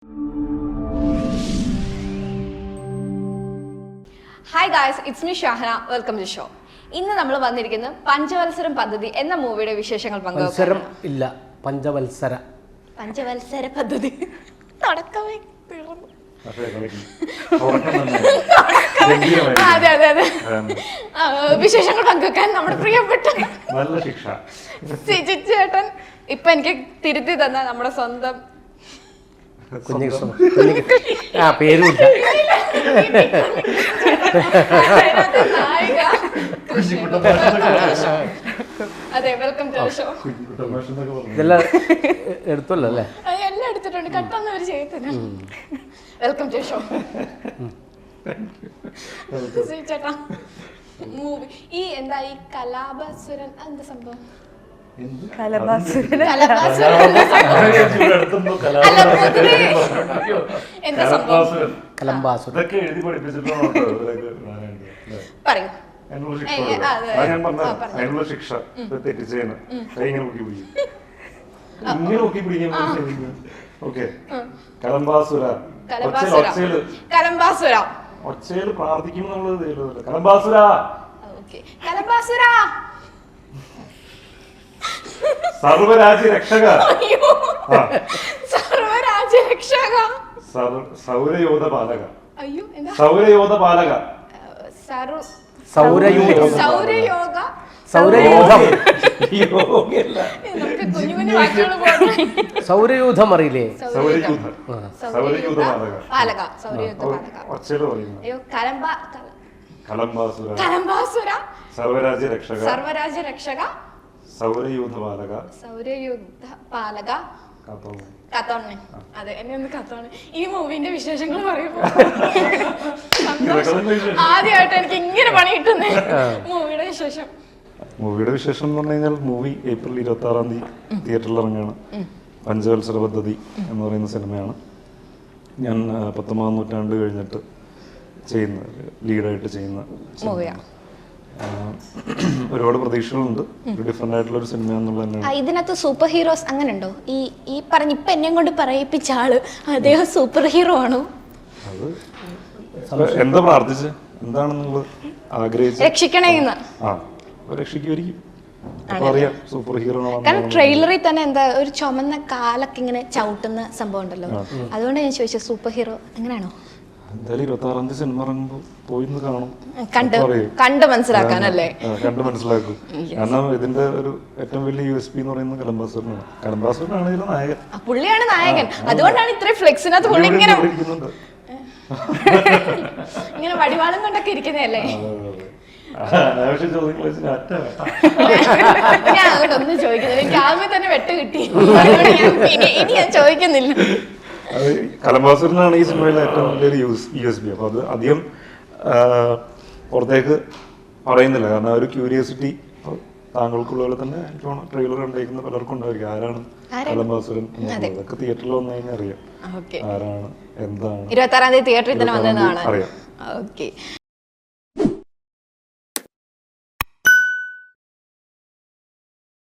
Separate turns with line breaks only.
Hi guys, it's me Shahana. Welcome to the show. ഇന്ന് നമ്മൾ വന്നിരിക്കുന്നത് പഞ്ചവത്സരം പദ്ധതി എന്ന മൂവിയുടെ വിശേഷങ്ങൾ പങ്കുവെക്കാൻ.
ഇല്ല, പഞ്ചവത്സര
പദ്ധതി തുടക്കമേ തീർന്നു. അതെ അതെ അതെ വിശേഷങ്ങൾ പങ്കുവെക്കാൻ നമ്മുടെ പ്രിയപ്പെട്ട സിജി ചേട്ടൻ ഇപ്പൊ എനിക്ക് തിരുത്തി തന്ന നമ്മുടെ സ്വന്തം
പേരുമില്ല
അതെ. Welcome to show.
ഇതെല്ലാം എടുത്തല്ലോ അല്ലേ?
എല്ലാം എടുത്തിട്ടുണ്ട്. കട്ടൊന്നും ഒരു ചെയ്യത്തില്ല. Welcome to show. ചേട്ടാ മൂവി ഈ എന്താ ഈ കലാപസുരൻ എന്താ സംഭവം? എന്താ സംഭവം? പറയൂ.
അതിനുള്ള ശിക്ഷ തെറ്റിച്ചേന് ഇങ്ങനെ ഊക്കി പിടിക്കും, ഇങ്ങനെ ഊക്കി പിടിക്കാൻ. ഓക്കെ, കലംബാസുര ഒച്ചയില് പ്രാർത്ഥിക്കുമ്പോൾ നമ്മള് കലംബാസുര
കലംബാസുര
സർവരാജ്യ രക്ഷക
സർവരാജ്യ രക്ഷക
സൗരയോധ പാലക
അയ്യോ എന്താ
സൗരയോധ പാലക
സൗരയൂഥം സൗരയൂഥം അറിയില്ലേ?
സൗരയൂഥ പാലക
കലംബാസുര
സർവരാജ്യ
രക്ഷക
സൗരയൂഥ
പാലക കത്തോണേ. അതെ, എന്നെ ഒന്ന് കത്തോണേ. ഈ മൂവിന്റെ വിശേഷങ്ങൾ പറയുമ്പോ ആദ്യമായിട്ട് എനിക്ക് ഇങ്ങനെ പണി കിട്ടുന്നേ. മൂവിയുടെ വിശേഷം
എന്ന് പറഞ്ഞു കഴിഞ്ഞാൽ മൂവി ഏപ്രിൽ 26-ാം തീയതി തിയേറ്ററിൽ ഇറങ്ങുകയാണ്. പഞ്ചവത്സര പദ്ധതി എന്ന് പറയുന്ന സിനിമയാണ്. ഞാൻ 19-ാം നൂറ്റാണ്ട് കഴിഞ്ഞിട്ട് ലീഡായിട്ട് ചെയ്യുന്ന
മൂവിയാണ്.
ഒരുപാട് പ്രതീക്ഷകളുണ്ട്. ഒരു ഡിഫറെന്റ് ആയിട്ടുള്ള ഒരു സിനിമ എന്നുള്ള തന്നെയാണ്.
ഇതിനകത്ത് സൂപ്പർ ഹീറോസ് അങ്ങനെ ഉണ്ടോ? ഈ പറഞ്ഞ ഇപ്പൊ എന്നെ കൊണ്ട് പറയിപ്പിച്ച ആള് അദ്ദേഹം സൂപ്പർ ഹീറോ ആണോ?
അത് എന്താ പ്രാർത്ഥിച്ച് എന്താണ് നിങ്ങൾ ആഗ്രഹിച്ചത്?
രക്ഷിക്കണേന്ന്.
രക്ഷിക്കുമായിരിക്കും. അറിയാം സൂപ്പർ ഹീറോ.
കാരണം ട്രെയിലറിൽ തന്നെ എന്താ ഒരു ചുമന്ന കാലൊക്കെ ഇങ്ങനെ ചവിട്ടുന്ന സംഭവം ഉണ്ടല്ലോ. അതുകൊണ്ട് ഞാൻ ചോദിച്ചത് സൂപ്പർ ഹീറോ അങ്ങനെയാണോ?
എന്തായാലും 26-ാം തീയതി സിനിമ ഇറങ്ങുമ്പോൾ പോയി കാണും,
കണ്ട് മനസ്സിലാക്കാനല്ലേ?
കണ്ട് മനസ്സിലാക്കും. കാരണം ഇതിന്റെ ഒരു ഏറ്റവും വലിയ USP എന്ന് പറയുന്നത് കലംബാസുരനാണ്. കലംബാസുരനാണ് ഇതിലെ നായകൻ.
പുള്ളിയാണ് നായകൻ. അതുകൊണ്ടാണ് ഇത്രയും ഫ്ലെക്സിനകത്ത് പുള്ളി ഇങ്ങനെ വടിവാളും കൊണ്ടൊക്കെ ഇരിക്കുന്നതല്ലേ? ഞാൻ അങ്ങോട്ടൊന്നും ചോദിക്കുന്നില്ല. എനിക്ക് ആദ്യമേ തന്നെ വെട്ട് കിട്ടി. ഇനി ഞാൻ ചോദിക്കുന്നില്ല.
കലംബാസുരനാണ് ഈ സിനിമയിലെ ഏറ്റവും വലിയൊരു USP. അപ്പൊ അത് അധികം പുറത്തേക്ക് പറയുന്നില്ല. കാരണം ഒരു ക്യൂരിയോസിറ്റി താങ്കൾക്കുള്ള പോലെ തന്നെ ട്രെയിലർ കണ്ടേക്കുന്ന പലർക്കും ഉണ്ടായിരിക്കും. ആരാണ് കലംബാസുരൻ? അതൊക്കെ തിയേറ്ററിൽ വന്നു കഴിഞ്ഞാൽ അറിയാം ആരാണ്, എന്താണ്.
26-ാം തീയതി തിയേറ്ററിൽ തന്നെ വന്നതാണ്.
അറിയാം.
ഓക്കെ.